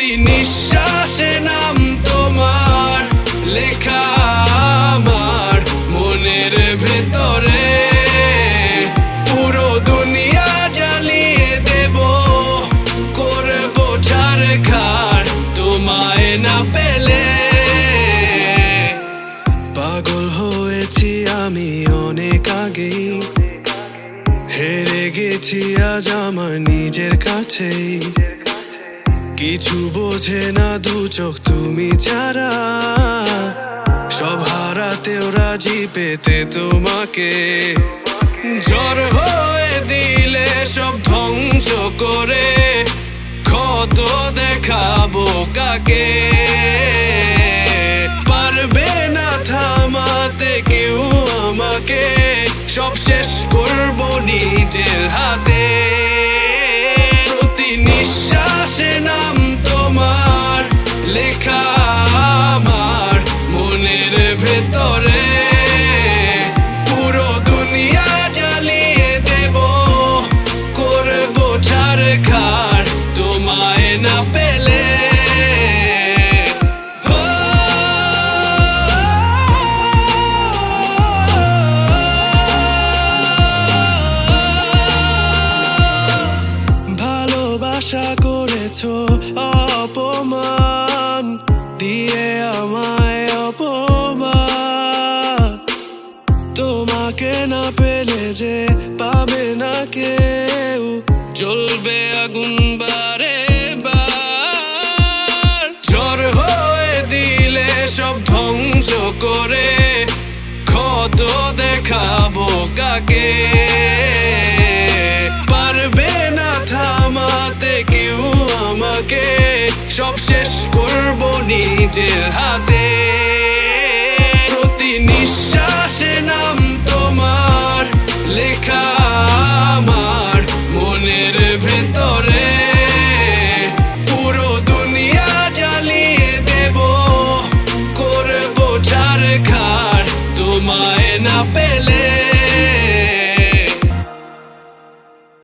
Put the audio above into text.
প্রতি নিঃশ্বাসে নাম তোমার লেখা আমার মনের ভেতরে। পুরো দুনিয়া জ্বালিয়ে দেব, করব ছারখার তোমায় না পেলে। পাগল হয়েছি আমি অনেক আগেই, হেরে গেছি আজ আমার নিজের কাছেই। কিছু বোঝে না দু চোখ তুমি ছাড়া, সব হারাতেও রাজি পেতে তোমাকে। ঝড় হয়ে দিলে সব ধ্বংস করে, ক্ষত দেখাবো কাকে। পারবে না থামাতে কেউ আমাকে, সব শেষ করবো নিজের হাতে। প্রতি নিঃশ্বাসে নাম তোমার লেখা আমার মনের ভেতরে। পুরো দুনিয়া জ্বালিয়ে দেব, করবো ছারখার তোমায় না পেলে। আশা করেছো অপমান দিয়ে আমায় অপমান, তোমাকে না পেলে যে পাবে না কেউ, জ্বলবে আগুন বারে বার। ঝড় হয়ে দিলে সব ধ্বংস করে, ক্ষত দেখাবো কাকে। পারবে না থামাতে কেউ আমাকে, সব শেষ করবো নিজের হাতে। প্রতি নিঃশ্বাসে নাম তোমার লেখা আমার মনের ভেতরে। পুরো দুনিয়া জ্বালিয়ে দেব, করবো ছারখার তোমায়